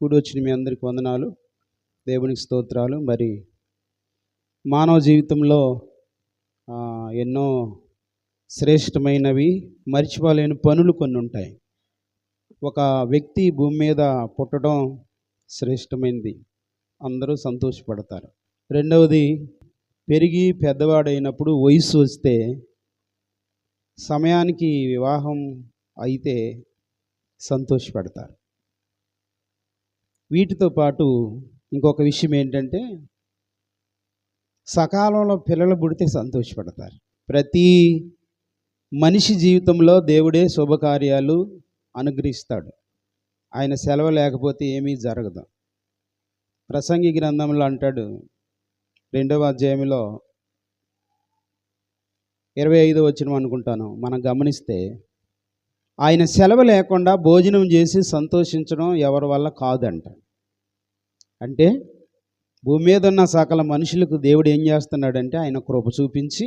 కూడి వచ్చిన మీ అందరికి వందనాలు, దేవునికి స్తోత్రాలు. మరి మానవ జీవితంలో ఎన్నో శ్రేష్టమైనవి, మర్చిపోలేని పనులు కొన్ని ఉంటాయి. ఒక వ్యక్తి భూమి మీద పుట్టడం శ్రేష్టమైనది, అందరూ సంతోషపడతారు. రెండవది, పెరిగి పెద్దవాడైనప్పుడు వయసు వస్తే, సమయానికి వివాహం అయితే సంతోషపడతారు. వీటితో పాటు ఇంకొక విషయం ఏంటంటే, సకాలంలో పిల్లలు పుడితే సంతోషపడతారు. ప్రతి మనిషి జీవితంలో దేవుడే శుభకార్యాలు అనుగ్రహిస్తాడు. ఆయన సెలవు లేకపోతే ఏమీ జరగదు. ప్రసంగి గ్రంథంలో అంటాడు, 2వ అధ్యాయంలో 25వ వచనం అనుకుంటాను, మనం గమనిస్తే, ఆయన సెలవు లేకుండా భోజనం చేసి సంతోషించడం ఎవరి వల్ల కాదంట. అంటే భూమి మీద ఉన్న సకల మనుషులకు దేవుడు ఏం చేస్తున్నాడంటే, ఆయన కృప చూపించి,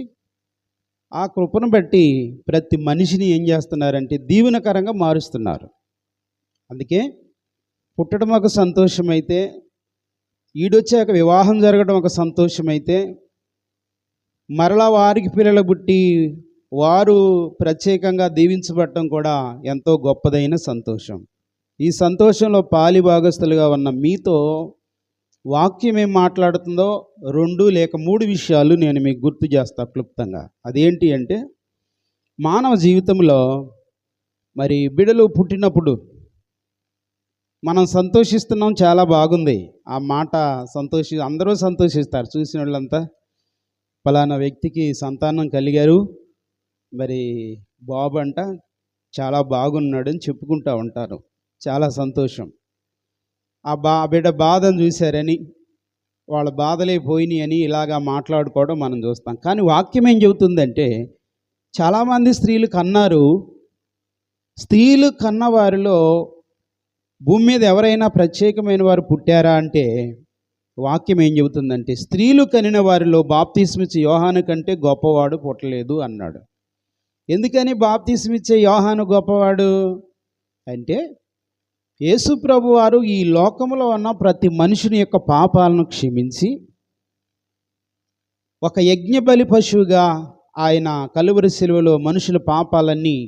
ఆ కృపను బట్టి ప్రతి మనిషిని ఏం చేస్తున్నారంటే దీవెనకరంగా మారుస్తున్నారు. అందుకే పుట్టడం ఒక సంతోషమైతే, ఈడొచ్చాక వివాహం జరగడం ఒక సంతోషమైతే, మరలా వారికి పిల్లలు పుట్టి వారు ప్రత్యేకంగా దీవించబడటం కూడా ఎంతో గొప్పదైన సంతోషం. ఈ సంతోషంలో పాలి భాగస్తులుగా ఉన్న మీతో వాక్యం ఏం మాట్లాడుతుందో 2 లేక 3 విషయాలు నేను మీకు గుర్తు చేస్తా క్లుప్తంగా. అదేంటి అంటే, మానవ జీవితంలో మరి బిడ్డలు పుట్టినప్పుడు మనం సంతోషిస్తున్నాం, చాలా బాగుంది. ఆ మాట అందరూ సంతోషిస్తారు. చూసిన వాళ్ళంతా ఫలానా వ్యక్తికి సంతానం కలిగారు, మరి బాబు అంట చాలా బాగున్నాడని చెప్పుకుంటూ ఉంటారు. చాలా సంతోషం. ఆ బిడ్డ బాధను చూశారని, వాళ్ళ బాధలే పోయినాయి అని ఇలాగా మాట్లాడుకోవడం మనం చూస్తాం. కానీ వాక్యం ఏం చెబుతుందంటే, చాలామంది స్త్రీలు కన్నారు. స్త్రీలు కన్న వారిలో భూమి మీద ఎవరైనా ప్రత్యేకమైన వారు పుట్టారా అంటే, వాక్యం ఏం చెబుతుందంటే, స్త్రీలు కనిన వారిలో బాప్తిస్మిచ్చే యోహాను కంటే గొప్పవాడు పుట్టలేదు అన్నాడు. ఎందుకని బాప్తిస్మిచ్చే యోహాను గొప్పవాడు అంటే, యేసు ప్రభు వారు ఈ లోకంలో ఉన్న ప్రతి మనుషుని యొక్క పాపాలను క్షమించి, ఒక యజ్ఞబలి పశువుగా ఆయన కలువరి శిలువలో మనుషుల పాపాలన్నీ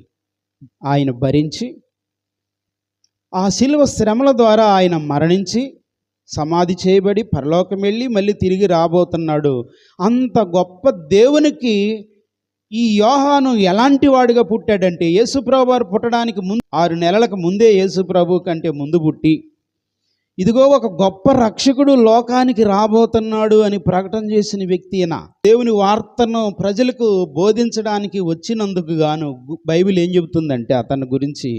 ఆయన భరించి, ఆ శిలువ శ్రమల ద్వారా ఆయన మరణించి సమాధి చేయబడి పరలోకం వెళ్ళి మళ్ళీ తిరిగి రాబోతున్నాడు. అంత గొప్ప దేవునికి ఈ యోహాను ఎలాంటి వాడిగా పుట్టాడంటే, యేసుప్రభు వారు పుట్టడానికి 6 నెలలకు ముందే యేసుప్రభు కంటే ముందు పుట్టి, ఇదిగో ఒక గొప్ప రక్షకుడు లోకానికి రాబోతున్నాడు అని ప్రకటన చేసిన వ్యక్తి అయినా, దేవుని వార్తను ప్రజలకు బోధించడానికి వచ్చినందుకు గాను బైబిల్ ఏం చెబుతుందంటే అతని గురించి,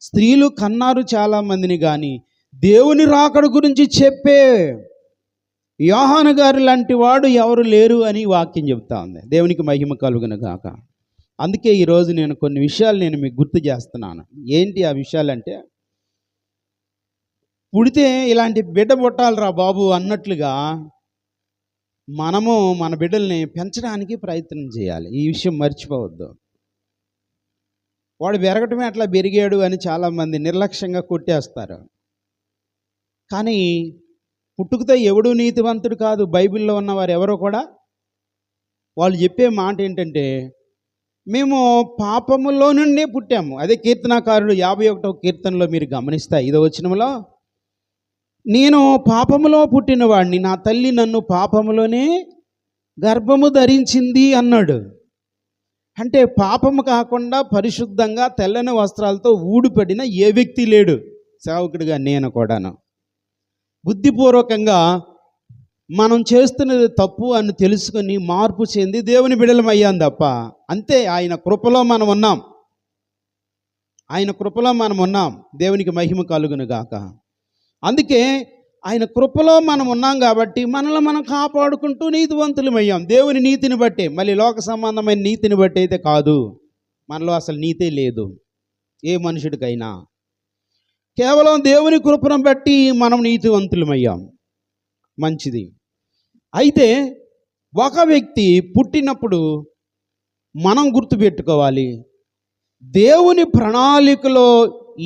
స్త్రీలు కన్నారు చాలామందిని, కానీ దేవుని రాకడ గురించి చెప్పే యోహాను గారు లాంటి వాడు ఎవరు లేరు అని వాక్యం చెబుతా ఉంది. దేవునికి మహిమ కలుగును గాక. అందుకే ఈరోజు నేను కొన్ని విషయాలు నేను మీకు గుర్తు చేస్తున్నాను. ఏంటి ఆ విషయాలంటే, పుడితే ఇలాంటి బిడ్డ పుట్టాలిరా బాబు అన్నట్లుగా మనము మన బిడ్డల్ని పెంచడానికి ప్రయత్నం చేయాలి. ఈ విషయం మర్చిపోవద్దు. వాడు పెరగటమే అట్లా పెరిగాడు అని చాలామంది నిర్లక్ష్యంగా కొట్టేస్తారు. కానీ పుట్టుకతో ఎవడూ నీతివంతుడు కాదు. బైబిల్లో ఉన్నవారు ఎవరో కూడా వాళ్ళు చెప్పే మాట ఏంటంటే, మేము పాపములో నుండే పుట్టాము. అదే కీర్తనాకారుడు 51వ కీర్తనలో మీరు గమనిస్తే 5వ వచనంలో, నేను పాపములో పుట్టిన వాడిని, నా తల్లి నన్ను పాపములోనే గర్భము ధరించింది అన్నాడు. అంటే పాపము కాకుండా పరిశుద్ధంగా తెల్లని వస్త్రాలతో ఊడిపడిన ఏ వ్యక్తి లేడు, సేవకుడిగా నేను కూడాను. బుద్ధిపూర్వకంగా మనం చేస్తున్నది తప్పు అని తెలుసుకొని మార్పు చెంది దేవుని బిడ్డలమయ్యాం తప్ప, అంతే. ఆయన కృపలో మనం ఉన్నాం, ఆయన కృపలో మనం ఉన్నాం. దేవునికి మహిమ కలుగును గాక. అందుకే ఆయన కృపలో మనం ఉన్నాం కాబట్టి మనల్ని మనం కాపాడుకుంటూ నీతివంతులమయ్యాం. దేవుని నీతిని బట్టే, మళ్ళీ లోక సంబంధమైన నీతిని బట్టి అయితే కాదు. మనలో అసలు నీతే లేదు ఏ మనుషుడికైనా. కేవలం దేవుని కృపను బట్టి మనం నీతివంతులమయ్యాం. మంచిది. అయితే ఒక వ్యక్తి పుట్టినప్పుడు మనం గుర్తుపెట్టుకోవాలి, దేవుని ప్రణాళికలో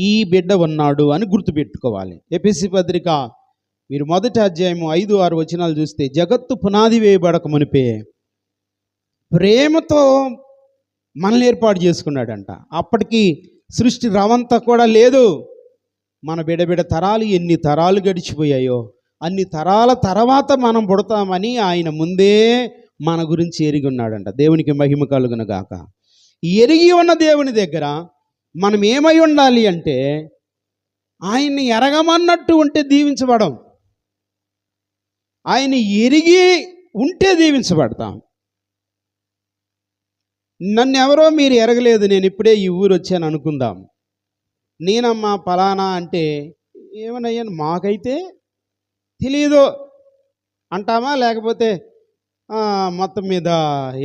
ఈ బిడ్డ ఉన్నాడు అని గుర్తుపెట్టుకోవాలి. ఎఫెసీ పత్రిక మీరు 1వ అధ్యాయము 5-6 వచనాలు చూస్తే, జగత్తు పునాది వేయబడక మునిపే ప్రేమతో మనల్ని ఏర్పాటు చేసుకున్నాడంట. అప్పటికి సృష్టి రవంతా కూడా లేదు. మన బిడబిడ తరాలు ఎన్ని తరాలు గడిచిపోయాయో అన్ని తరాల తర్వాత మనం పుడతామని ఆయన ముందే మన గురించి ఎరిగి ఉన్నాడంట. దేవునికి మహిమ కలుగును గాక. ఎరిగి ఉన్న దేవుని దగ్గర మనం ఏమై ఉండాలి అంటే, ఆయన్ని ఎరగమన్నట్టు ఉంటే దీవించబడం, ఆయన ఎరిగి ఉంటే దీవించబడతాం. నన్ను ఎవరో మీరు ఎరగలేదు, నేను ఇప్పుడే ఈ ఊరు వచ్చాను అనుకుందాం. నేనమ్మా పలానా అంటే ఏమనయ్యాను మాకైతే తెలియదు అంటామా? లేకపోతే మొత్తం మీద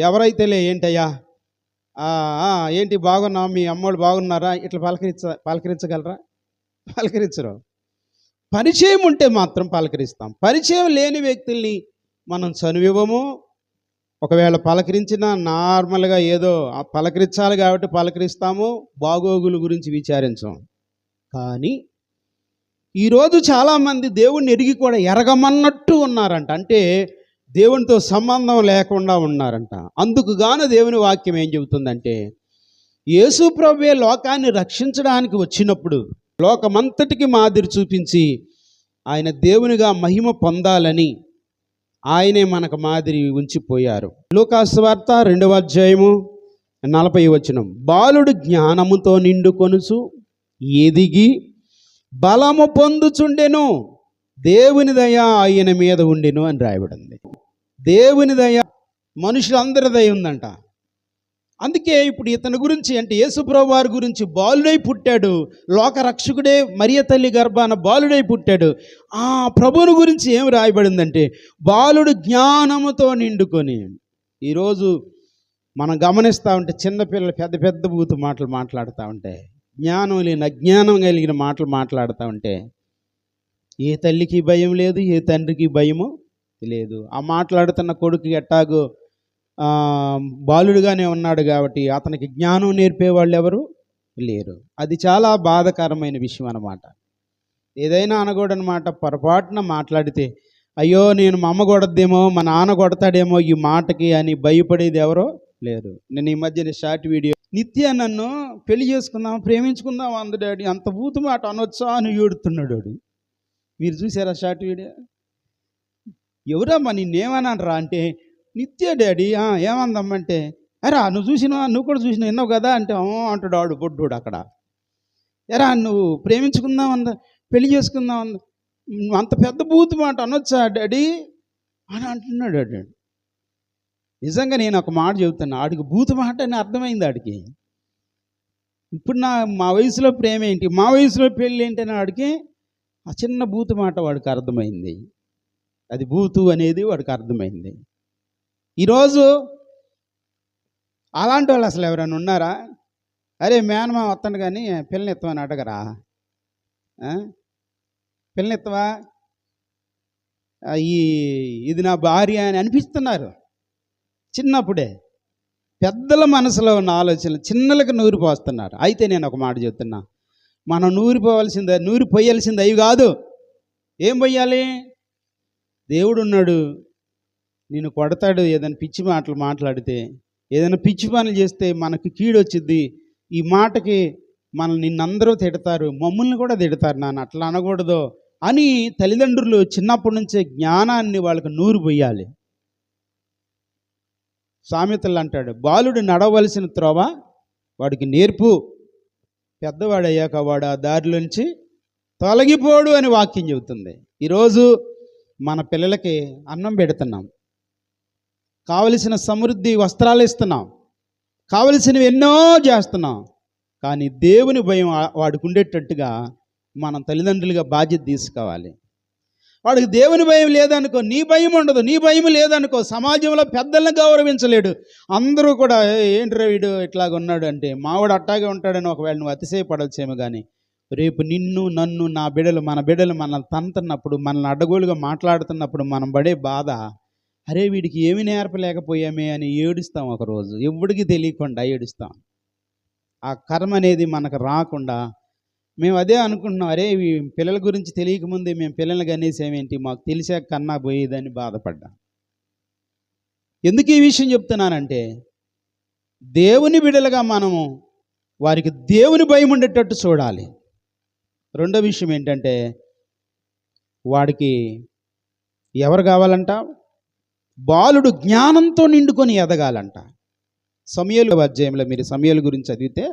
ఎవరైతేలే ఏంటయ్యా ఏంటి బాగున్నావు, మీ అమ్మోళ్ళు బాగున్నారా, ఇట్లా పలకరించగలరా? పలకరించరు. పరిచయం ఉంటే మాత్రం పలకరిస్తాం. పరిచయం లేని వ్యక్తుల్ని మనం చనువివ్వము. ఒకవేళ పలకరించినా నార్మల్గా ఏదో పలకరించాలి కాబట్టి పలకరిస్తాము, బాగోగుల గురించి విచారించాం. కానీ ఈరోజు చాలామంది దేవుణ్ణి ఎరిగి కూడా ఎరగమన్నట్టు ఉన్నారంట. అంటే దేవునితో సంబంధం లేకుండా ఉన్నారంట. అందుకు గాను దేవుని వాక్యం ఏం చెబుతుందంటే, యేసు ప్రభువే లోకాన్ని రక్షించడానికి వచ్చినప్పుడు లోకమంతటికి మాదిరి చూపించి ఆయన దేవునిగా మహిమ పొందాలని ఆయనే మనకు మాదిరి ఉంచిపోయారు. లూకాసు వార్త 2వ అధ్యాయము 40వ వచనం, బాలుడు జ్ఞానముతో నిండుకొనుచు ఎదిగి బలము పొందుచుండెను, దేవుని దయ ఆయన మీద ఉండెను అని రాయబడింది. దేవుని దయ మనుషులందరి దయ ఉందంట. అందుకే ఇప్పుడు ఇతని గురించి అంటే యేసుప్రభు వారి గురించి బాలుడై పుట్టాడు, లోక రక్షకుడే మరియ తల్లి గర్భాన బాలుడై పుట్టాడు. ఆ ప్రభువుని గురించి ఏం రాయబడిందంటే, బాలుడు జ్ఞానముతో నిండుకొని. ఈరోజు మనం గమనిస్తూ ఉంటే చిన్నపిల్లలు పెద్ద పెద్ద బూతు మాటలు మాట్లాడుతూ ఉంటే, జ్ఞానం లేని అజ్ఞానం కలిగిన మాటలు మాట్లాడుతూ ఉంటే, ఏ తల్లికి భయం లేదు, ఏ తండ్రికి భయము లేదు. ఆ మాట్లాడుతున్న కొడుకు ఎట్టాగో బాలుడుగానే ఉన్నాడు కాబట్టి అతనికి జ్ఞానం నేర్పేవాళ్ళు ఎవరు లేరు. అది చాలా బాధాకరమైన విషయం అన్నమాట. ఏదైనా అనకూడనమాట, పొరపాటున మాట్లాడితే అయ్యో నేను మా అమ్మ కొడద్దేమో, మా నాన్న కొడతాడేమో ఈ మాటకి అని భయపడేది ఎవరో లేరు. నేను ఈ మధ్యన షార్ట్ వీడియో, నిత్య నన్ను పెళ్లి చేసుకుందాం ప్రేమించుకుందాం అందు డాడీ, అంత బూతు మాట అనొచ్చా అని ఏడుతున్నాడు వాడు. మీరు చూసారా షార్ట్ వీడియో? ఎవరమ్మా నిన్నేమన్నాను అంటే, నిత్య డాడీ ఏమందమ్మంటే, ఎరా నువ్వు చూసినావా, నువ్వు కూడా చూసినావు, విన్నావు కదా అంటే అంటాడు వాడు బొడ్డోడు అక్కడ. ఎరా నువ్వు ప్రేమించుకుందాం పెళ్లి చేసుకుందాం అంత పెద్ద బూతు మాట అనొచ్చా డాడీ అని అంటున్నాడు వాడు. నిజంగా నేను ఒక మాట చెబుతాను, ఆడికి బూతు మాట అని అర్థమైంది ఆడికి. ఇప్పుడు మా వయసులో ప్రేమ ఏంటి, మా వయసులో పెళ్ళి ఏంటి అని ఆడికి ఆ చిన్న బూతు మాట వాడికి అర్థమైంది. అది బూతు అనేది వాడికి అర్థమైంది. ఈరోజు అలాంటి వాళ్ళు అసలు ఎవరైనా ఉన్నారా? అరే మేనమా వస్తాను కానీ పిల్లనిస్తామని అడగరా? పిల్లనిస్తావా, ఇది నా భార్య అని అనిపిస్తున్నారు చిన్నప్పుడే. పెద్దల మనసులో ఉన్న ఆలోచనలు చిన్నలకు నూరిపోస్తున్నారు. అయితే నేను ఒక మాట చెప్తున్నా, మనం నూరిపోయాల్సింది అవి కాదు. ఏం పోయాలి? దేవుడు ఉన్నాడు, నేను కొడతాడు ఏదైనా పిచ్చి మాటలు మాట్లాడితే, ఏదైనా పిచ్చి పనులు చేస్తే మనకి కీడు వచ్చింది. ఈ మాటకి నిన్నందరూ తిడతారు, మమ్మల్ని కూడా తిడతారు, నాన్న అట్లా అనకూడదు అని తల్లిదండ్రులు చిన్నప్పటి నుంచే జ్ఞానాన్ని వాళ్ళకి నూరు పోయాలి. సామెతలు అంటాడు, బాలుడు నడవలసిన త్రోవ వాడికి నేర్పు, పెద్దవాడయ్యాక వాడు ఆ దారిలోంచి తొలగిపోడు అని వాక్యం చెబుతుంది. ఈరోజు మన పిల్లలకి అన్నం పెడుతున్నాం, కావలసిన సమృద్ధి వస్త్రాలు ఇస్తున్నాం, కావలసినవి ఎన్నో చేస్తున్నాం. కానీ దేవుని భయం వాడికి ఉండేటట్టుగా మనం తల్లిదండ్రులుగా బాధ్యత తీసుకోవాలి. వాడికి దేవుని భయం లేదనుకో, నీ భయం ఉండదు, నీ భయం లేదనుకో, సమాజంలో పెద్దలను గౌరవించలేడు. అందరూ కూడా ఏంట్రా వీడు ఇట్లాగ ఉన్నాడు అంటే, మావాడు అట్టాగే ఉంటాడని ఒకవేళ నువ్వు అతిశయపడవచ్చేమో. కానీ రేపు నిన్ను నన్ను మన బిడ్డలు మనల్ని తంతున్నప్పుడు, మనల్ని అడ్డగోలుగా మాట్లాడుతున్నప్పుడు మనం పడే బాధ, అరే వీడికి ఏమి నేర్పలేకపోయామే అని ఏడుస్తాం. ఒకరోజు ఎవడికి తెలియకుండా ఏడుస్తాం. ఆ కర్మ అనేది మనకు రాకుండా మేము అదే అనుకుంటున్నాం, అరే ఈ పిల్లల గురించి తెలియకముందే మేము పిల్లల్ని కనేసామేంటి, మాకు తెలిసాక కన్నా పోయేదని బాధపడ్డా. ఎందుకు ఈ విషయం చెప్తున్నానంటే, దేవుని బిడ్డలుగా మనము వారికి దేవుని భయం ఉండేటట్టు చూడాలి. రెండో విషయం ఏంటంటే, వాడికి ఎవరు కావాలంట? బాలుడు జ్ఞానంతో నిండుకొని ఎదగాలంట. సమూయేలు అధ్యాయంలో మీరు సమూయేలు గురించి చదివితే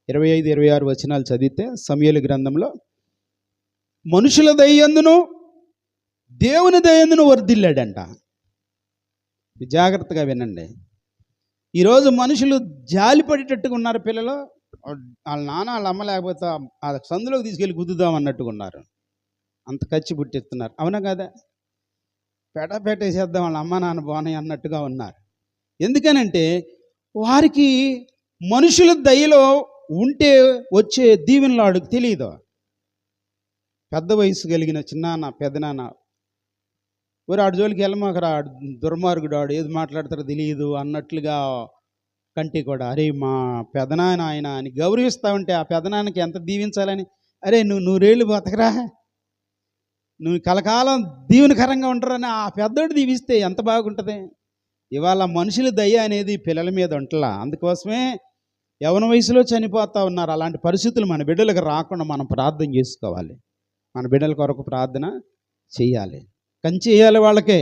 25-26 వచనాలు చదివితే, సమూయేలు గ్రంథంలో మనుషుల దయందును దేవుని దయందును వర్ధిల్లాడంట. జాగ్రత్తగా వినండి. ఈరోజు మనుషులు జాలిపడేటట్టుగా ఉన్నారు. పిల్లలు వాళ్ళ నాన్న వాళ్ళ అమ్మ లేకపోతే ఆ సందులోకి తీసుకెళ్ళి గుద్దుదాం అన్నట్టుగా ఉన్నారు. అంత ఖర్చు పుట్టిస్తున్నారు. అవునా కదా? పెట్టేసేద్దాం వాళ్ళ అమ్మ నాన్న బాగున్నాయి అన్నట్టుగా ఉన్నారు. ఎందుకనంటే వారికి మనుషుల దయలో ఉంటే వచ్చే దీవెనలు వాడికి తెలియదు. పెద్ద వయసు కలిగిన చిన్నాన్న పెద్దనాన్న, మరి ఆడి జోలికి వెళ్ళమాకరా, దుర్మార్గుడు, ఆడు ఏది మాట్లాడతారో తెలియదు అన్నట్లుగా కంటే కూడా, అరే మా పెదనాన్న ఆయన అని గౌరవిస్తూ ఉంటే ఆ పెదనాన్నకి ఎంత దీవించాలని, అరే నువ్వు నూరేళ్ళు బతకరా, నువ్వు కలకాలం దీవెనకరంగా ఉంటారని ఆ పెద్దోడు దీవిస్తే ఎంత బాగుంటుంది. ఇవాళ మనుషుల దయ అనేది పిల్లల మీద ఉంటలా. అందుకోసమే యవ్వన వయసులో చనిపోతూ ఉన్నారు. అలాంటి పరిస్థితులు మన బిడ్డలకు రాకుండా మనం ప్రార్థన చేసుకోవాలి. మన బిడ్డల కొరకు ప్రార్థన చేయాలి. చేయాలి వాళ్ళకే.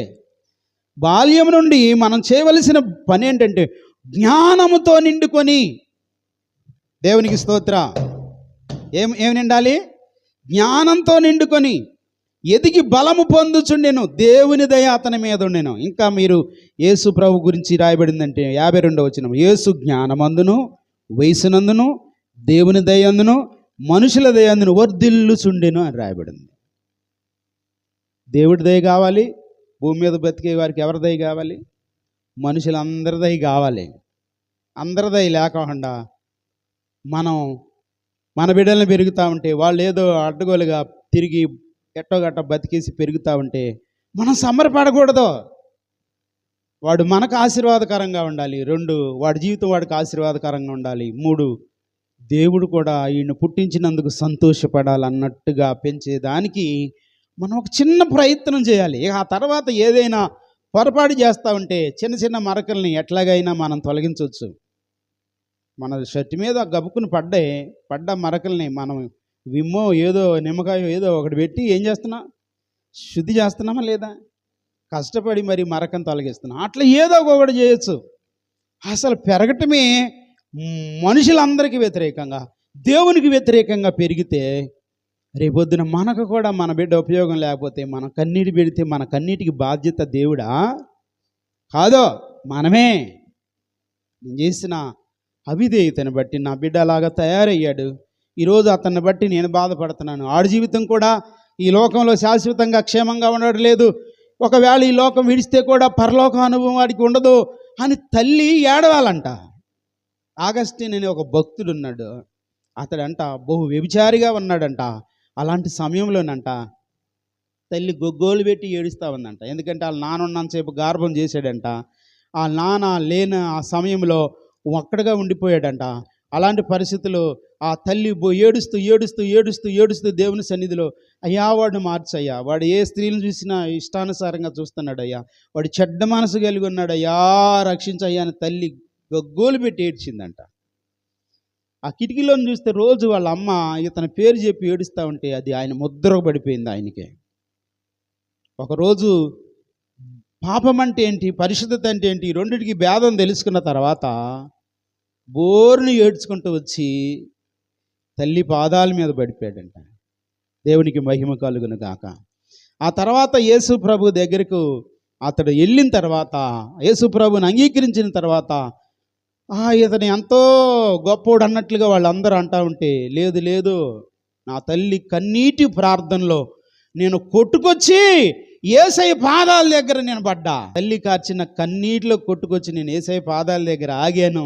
బాల్యం నుండి మనం చేయవలసిన పని ఏంటంటే జ్ఞానముతో నిండుకొని, దేవునికి స్తోత్ర, ఏమి నిండాలి? జ్ఞానంతో నిండుకొని ఎదిగి బలము పొందుచుండెను, దేవుని దయ అతని మీద ఉండెను. ఇంకా మీరు యేసు ప్రభు గురించి రాయబడిందంటే 52వ వచనం, యేసు జ్ఞానమందును వయసునందును దేవుని దయందును మనుషుల దయందును వర్ధిల్లుచుండెను అని రాయబడింది. దేవుడి దయ కావాలి. భూమి మీద బతికే వారికి ఎవరి దయ కావాలి? మనుషులందరి దయ కావాలి. అందరి దయ లేకుండా మనం మన బిడ్డలను పెరుగుతూ ఉంటే, వాళ్ళు ఏదో అడ్డగోలుగా తిరిగి ఎట్టోగట్ట బతికేసి పెరుగుతూ ఉంటే మనం సంబరపడకూడదు. వాడు మనకు ఆశీర్వాదకరంగా ఉండాలి. 2, వాడి జీవితం వాడికి ఆశీర్వాదకరంగా ఉండాలి. 3, దేవుడు కూడా ఈయన పుట్టించినందుకు సంతోషపడాలన్నట్టుగా పెంచేదానికి మనం ఒక చిన్న ప్రయత్నం చేయాలి. ఆ తర్వాత ఏదైనా పొరపాటు చేస్తూ ఉంటే చిన్న చిన్న మరకల్ని ఎట్లాగైనా మనం తొలగించవచ్చు. మన షర్ట్ మీద గబుక్కుని పడ్డ మరకల్ని మనం విమ్మో ఏదో నిమ్మకాయ ఏదో ఒకటి పెట్టి ఏం చేస్తున్నా, శుద్ధి చేస్తున్నామా లేదా? కష్టపడి మరి మరకం తొలగిస్తున్నాం. అట్లా ఏదో ఒకటి చేయొచ్చు. అసలు పెరగటమే మనుషులందరికీ వ్యతిరేకంగా, దేవునికి వ్యతిరేకంగా పెరిగితే రేపొద్దున మనకు కూడా మన బిడ్డ ఉపయోగం లేకపోతే మనం కన్నీటి పెడితే మన కన్నీటికి బాధ్యత దేవుడా? కాదో మనమే. నేను చేసిన అవిధేయతను బట్టి నా బిడ్డ అలాగా తయారయ్యాడు. ఈరోజు అతన్ని బట్టి నేను బాధపడుతున్నాను. ఆడి జీవితం కూడా ఈ లోకంలో శాశ్వతంగా క్షేమంగా ఉండడం లేదు. ఒకవేళ ఈ లోకం విడిస్తే కూడా పరలోక అనుభవం వాడికి ఉండదు అని తల్లి ఏడవాలంట. ఆగస్టిన్ అనే ఒక భక్తుడు ఉన్నాడు. అతడంట బహు వ్యభిచారిగా ఉన్నాడంట. అలాంటి సమయంలోనంట తల్లి గొగ్గోలు పెట్టి ఏడుస్తూ ఉందంట. ఎందుకంటే వాళ్ళ నాన్న ఉన్నంతసేపు గార్భం చేశాడంట. ఆ నాన్న లేని ఆ సమయంలో ఒక్కడిగా ఉండిపోయాడంట. అలాంటి పరిస్థితుల్లో ఆ తల్లి ఏడుస్తూ ఏడుస్తూ ఏడుస్తూ ఏడుస్తూ దేవుని సన్నిధిలో, అయ్యా వాడిని మార్చయ్యా, వాడు ఏ స్త్రీలను చూసినా ఇష్టానుసారంగా చూస్తున్నాడయ్యా, వాడు చెడ్డ మనసు కలిగి ఉన్నాడయ్యా, రక్షించయ్యా అని తల్లి గొగ్గోలు పెట్టి ఏడ్చిందంట. ఆ కిటికీలోని చూస్తే రోజు వాళ్ళ అమ్మ ఇతని పేరు చెప్పి ఏడుస్తూ ఉంటే అది ఆయన ముద్ర పడిపోయింది ఆయనకే. ఒకరోజు పాపం అంటే ఏంటి, పరిశుద్ధత అంటే ఏంటి, ఈ రెండింటికి భేదం తెలుసుకున్న తర్వాత బోర్ని ఏడ్చుకుంటూ వచ్చి తల్లి పాదాల మీద పడిపోయాడంట. దేవునికి మహిమ కలుగును గాక. ఆ తర్వాత యేసు ప్రభు దగ్గరకు అతడు వెళ్ళిన తర్వాత, యేసు ప్రభుని అంగీకరించిన తర్వాత ఇతను ఎంతో గొప్పోడు అన్నట్లుగా వాళ్ళందరూ అంటూ ఉంటే, లేదు లేదు, నా తల్లి కన్నీటి ప్రార్థనలో నేను కొట్టుకొచ్చి యేసయ్య పాదాల దగ్గర నేను పడ్డా. తల్లి కార్చిన కన్నీటిలో కొట్టుకొచ్చి నేను యేసయ్య పాదాల దగ్గర ఆగాను,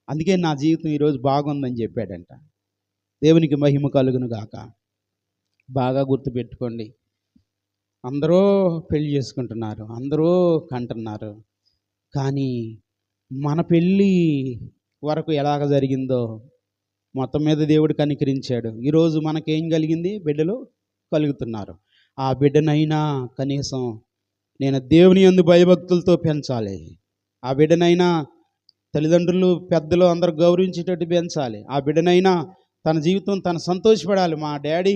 అందుకే నా జీవితం ఈరోజు బాగుందని చెప్పాడంట. దేవునికి మహిమ కలుగును గాక. బాగా గుర్తుపెట్టుకోండి, అందరూ పెళ్లి చేసుకుంటున్నారు, అందరూ కంటున్నారు, కానీ మన పెళ్ళి వరకు ఎలాగ జరిగిందో మొత్తం మీద దేవుడు కనికరించాడు. ఈరోజు మనకేం కలిగింది? బిడ్డలు కలుగుతున్నారు. ఆ బిడ్డనైనా కనీసం నేను దేవుని యందు భయభక్తులతో పెంచాలి. ఆ బిడ్డనైనా తల్లిదండ్రులు పెద్దలు అందరూ గౌరవించేటట్టు పెంచాలి. ఆ బిడ్డనైనా తన జీవితం తను సంతోషపడాలి. మా డాడీ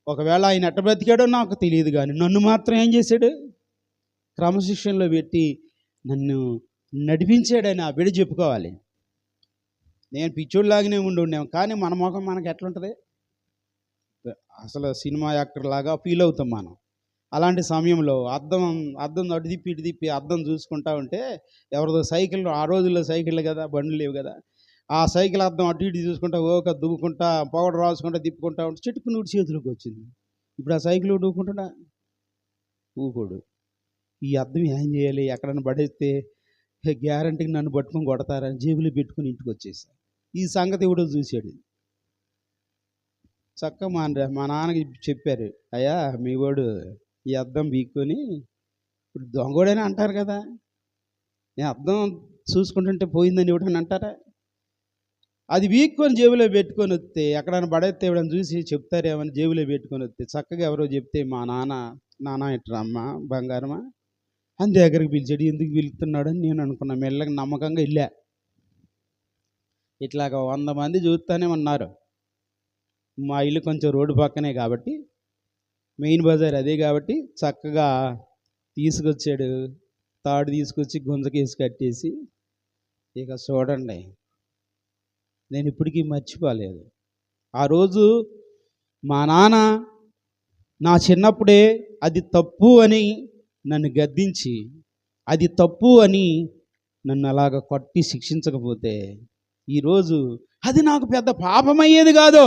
ఒకవేళ ఆయన ఎట్ట బ్రతికాడో నాకు తెలియదు, కానీ నన్ను మాత్రం ఏం చేశాడు? క్రమశిక్షణలో పెట్టి నన్ను నడిపించాడని ఆ బిడ్డ చెప్పుకోవాలి. నేను పిచ్చోళ్ళలాగానే ఉండేవాం, కానీ మన ముఖం మనకు ఎట్లుంటుంది? అసలు సినిమా యాక్టర్ లాగా ఫీల్ అవుతాం మనం. అలాంటి సమయంలో అద్దం అటు తిప్పి ఇటు తిప్పి అద్దం చూసుకుంటా ఉంటే ఎవరిదో సైకిల్, ఆ రోజుల్లో సైకిళ్ళు కదా, బండ్లు లేవు కదా, ఆ సైకిల్ అద్దం అటు ఇటు చూసుకుంటా ఓక దువ్వుకుంటా పౌడర్ రాసుకుంటా తిప్పుకుంటా ఉంటే చిట్టుకుని నూటి చేతిలోకి వచ్చింది. ఇప్పుడు ఆ సైకిల్ ఊడుకుంటున్నా ఊకోడు. ఈ అద్దం ఏం చేయాలి? ఎక్కడన్నా పడేస్తే గ్యారంటీకి నన్ను పట్టుకొని కొడతారని జేబులో పెట్టుకుని ఇంటికి వచ్చేసా. ఈ సంగతి ఎవడో చూశాడు. చక్కగా మా నాన్నకి చెప్పారు, అయ్యా మీ వాడు ఈ అద్దం బీక్కొని, ఇప్పుడు దొంగోడని అంటారు కదా, నేను అద్దం చూసుకుంటుంటే పోయిందని ఎవడని అంటారా? అది బీక్కొని జేబులో పెట్టుకొని వస్తే ఎక్కడైనా పడేస్తే ఎవడని చూసి చెప్తారేమని జేబులో పెట్టుకొని వస్తే చక్కగా ఎవరో చెప్తే మా నాన్న ఇట్రా అమ్మ బంగారమా అని దగ్గరికి పిలిచాడు. ఎందుకు పిలుస్తున్నాడని నేను అనుకున్నా. మెల్లగా నమ్మకంగా వెళ్ళా. ఇట్లాగ 100 మంది చూస్తూనే ఉన్నారు. మా ఇల్లు కొంచెం రోడ్డు పక్కనే కాబట్టి, మెయిన్ బజార్ అదే కాబట్టి చక్కగా తీసుకొచ్చాడు. తాడు తీసుకొచ్చి గుంజకేసి కట్టేసి, ఇక చూడండి నేను ఇప్పటికీ మర్చిపోలేదు. ఆ రోజు మా నాన్న నా చిన్నప్పుడే అది తప్పు అని నన్ను గద్దించి, అది తప్పు అని నన్ను అలాగ కొట్టి శిక్షించకపోతే ఈరోజు అది నాకు పెద్ద పాపమయ్యేది కాదు.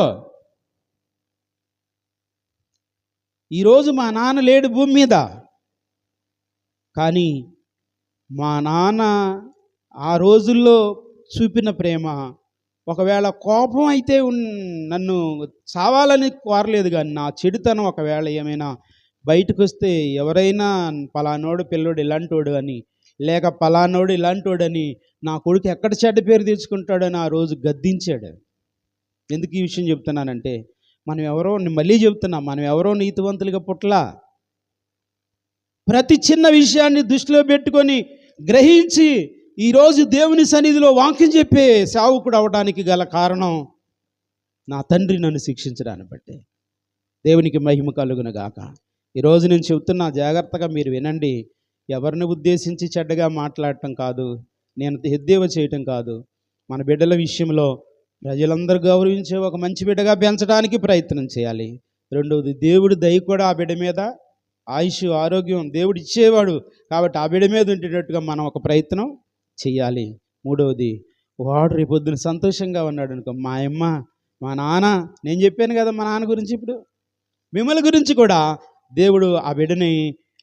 ఈరోజు మా నాన్న లేడు భూమి మీద, కానీ మా నాన్న ఆ రోజుల్లో చూపిన ప్రేమ, ఒకవేళ కోపం అయితే నన్ను చావాలని కోరలేదు, కానీ నా చెడుతనం ఒకవేళ ఏమైనా బయటకు వస్తే ఎవరైనా పలానోడు పిల్లోడు ఇలాంటోడు అని, లేక పలానోడు ఇలాంటోడని, నా కొడుకు ఎక్కడ చెడ్డ పేరు తెచ్చుకుంటాడని ఆ రోజు గద్దించాడు. ఎందుకు ఈ విషయం చెప్తున్నానంటే, మనం ఎవరో, మళ్ళీ చెప్తున్నా, మనం ఎవరో నీతివంతులుగా పుట్టలా. ప్రతి చిన్న విషయాన్ని దృష్టిలో పెట్టుకొని గ్రహించి ఈరోజు దేవుని సన్నిధిలో వాక్యం చెప్పే సేవకుడు అవడానికి గల కారణం నా తండ్రి నన్ను శిక్షించడాన్ని బట్టే. దేవునికి మహిమ కలుగును గాక. ఈరోజు నేను చెబుతున్నా, జాగ్రత్తగా మీరు వినండి. ఎవరిని ఉద్దేశించి చెడ్డగా మాట్లాడటం కాదు, నేను ఎద్దేవా చేయటం కాదు. మన బిడ్డల విషయంలో ప్రజలందరూ గౌరవించే ఒక మంచి బిడ్డగా పెంచడానికి ప్రయత్నం చేయాలి. రెండవది, దేవుడి దయ కూడా ఆ బిడ్డ మీద, ఆయుష్ ఆరోగ్యం దేవుడు ఇచ్చేవాడు కాబట్టి ఆ బిడ్డ మీద ఉండేటట్టుగా మనం ఒక ప్రయత్నం చేయాలి. మూడవది, వాడు రేపొద్దున సంతోషంగా ఉన్నాడు అనుకో, మా అమ్మ మా నాన్న, నేను చెప్పాను కదా మా నాన్న గురించి, ఇప్పుడు మిమ్మల్ని గురించి కూడా దేవుడు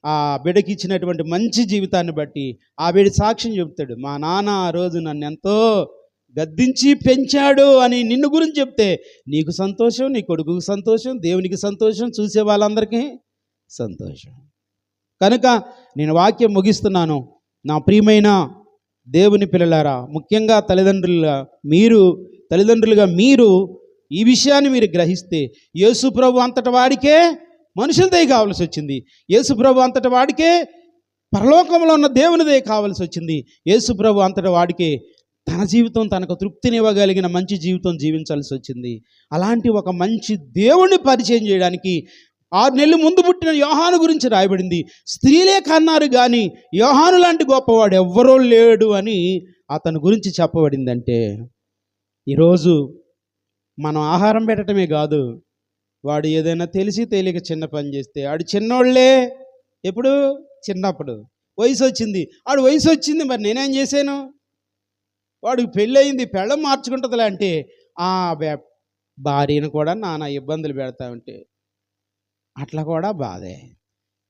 ఆ బిడ్డకి ఇచ్చినటువంటి మంచి జీవితాన్ని బట్టి ఆ బిడ్డ సాక్ష్యం చెప్తాడు. మా నాన్న ఆ రోజు నన్ను ఎంతో గద్దించి పెంచాడు అని నిన్ను గురించి చెప్తే నీకు సంతోషం, నీ కొడుకుకు సంతోషం, దేవునికి సంతోషం, చూసే వాళ్ళందరికీ సంతోషం. కనుక నేను వాక్యం ముగిస్తున్నాను. నా ప్రియమైన దేవుని పిల్లలారా, ముఖ్యంగా తల్లిదండ్రులుగా మీరు ఈ విషయాన్ని మీరు గ్రహిస్తే, యేసు ప్రభు అంతటి వాడికే మనుషుల దయ కావాల్సి వచ్చింది. యేసు ప్రభు అంతటి వాడికే పరలోకంలో ఉన్న దేవుని దయ కావాల్సి వచ్చింది. యేసు ప్రభు అంతటి వాడికే తన జీవితం తనకు తృప్తినివ్వగలిగిన మంచి జీవితం జీవించాల్సి వచ్చింది. అలాంటి ఒక మంచి దేవుణ్ణి పరిచయం చేయడానికి 6 నెలలు ముందు పుట్టిన యోహాను గురించి రాయబడింది. స్త్రీలే కన్నారు కానీ యోహాను లాంటి గొప్పవాడు ఎవ్వరూ లేడు అని అతని గురించి చెప్పబడిందంటే, ఈరోజు మనం ఆహారం పెట్టడమే కాదు, వాడు ఏదైనా తెలిసి తెలియక చిన్న పని చేస్తే ఆడు చిన్నోళ్ళే. ఎప్పుడు? చిన్నప్పుడు. వయసు వచ్చింది, ఆడు వయసు వచ్చింది, మరి నేనేం చేశాను? వాడికి పెళ్ళయింది, పెళ్ళం మార్చుకుంటుందిలే అంటే ఆ భార్యను కూడా నానా ఇబ్బందులు పెడతా ఉంటే అట్లా కూడా బాధే.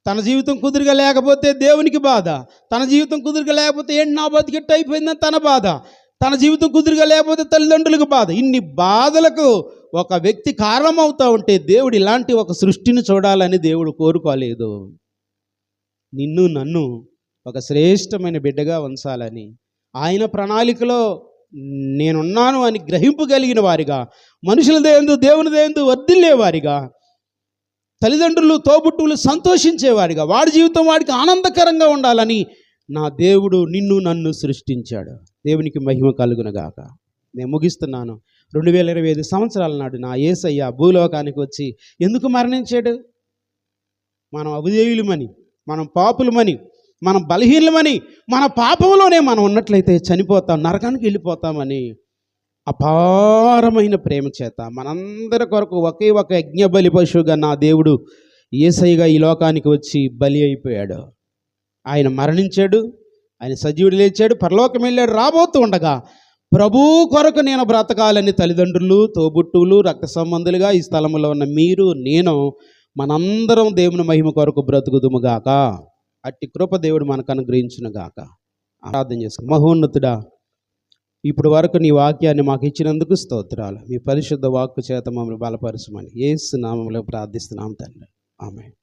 తన జీవితం కుదురుగా లేకపోతే దేవునికి బాధ, తన జీవితం కుదురుగా లేకపోతే ఏంటి నా బతికెట్టు అయిపోయిందని తన బాధ, తన జీవితం కుదురుగా లేకపోతే తల్లిదండ్రులకు బాధ. ఇన్ని బాధలకు ఒక వ్యక్తి కారణమవుతూ ఉంటే దేవుడు ఇలాంటి ఒక సృష్టిని చూడాలని దేవుడు కోరుకోలేదు. నిన్ను నన్ను ఒక శ్రేష్టమైన బిడ్డగా ఉంచాలని ఆయన ప్రణాళికలో నేనున్నాను అని గ్రహింపగలిగిన వారిగా, మనుషులదేందు దేవునిదేందు వర్ధిల్లేవారిగా, తల్లిదండ్రులు తోబుట్టువులు సంతోషించేవారిగా, వాడి జీవితం వాడికి ఆనందకరంగా ఉండాలని నా దేవుడు నిన్ను నన్ను సృష్టించాడు. దేవునికి మహిమ కలుగునుగాక. నేను ముగిస్తున్నాను. 2025 సంవత్సరాల నాడు నా యేసయ్య భూలోకానికి వచ్చి ఎందుకు మరణించాడు? మనం అవిధేయులమని, మనం పాపులమని, మనం బలహీనమని, మన పాపంలోనే మనం ఉన్నట్లయితే చనిపోతాం, నరకానికి వెళ్ళిపోతామని అపారమైన ప్రేమ చేత మనందరి కొరకు ఒకే ఒక యజ్ఞ బలి పశువుగా నా దేవుడు యేసయ్యగా ఈ లోకానికి వచ్చి బలి అయిపోయాడు. ఆయన మరణించాడు, ఆయన సజీవుడు లేచాడు, పరలోకం వెళ్ళాడు. రాబోతూ ఉండగా ప్రభు కొరకు నేను బ్రతకాలని తల్లిదండ్రులు, తోబుట్టువులు, రక్త సంబంధులుగా ఈ స్థలంలో ఉన్న మీరు, నేను మనందరం దేవుని మహిమ కొరకు బ్రతుకుదుముగాక. అట్టి కృప దేవుడు మనకు అనుగ్రహించునుగాక. ప్రార్థన చేసుకు. మహోన్నతుడా, ఇప్పుడు వరకు నీ వాక్యాన్ని మాకు ఇచ్చినందుకు స్తోత్రాలు. మీ పరిశుద్ధ వాక్కు చేత మమ్మల్ని బలపరచమని యేసు నామములో ప్రార్థిస్తున్నాం తండ్రి. ఆమేన్.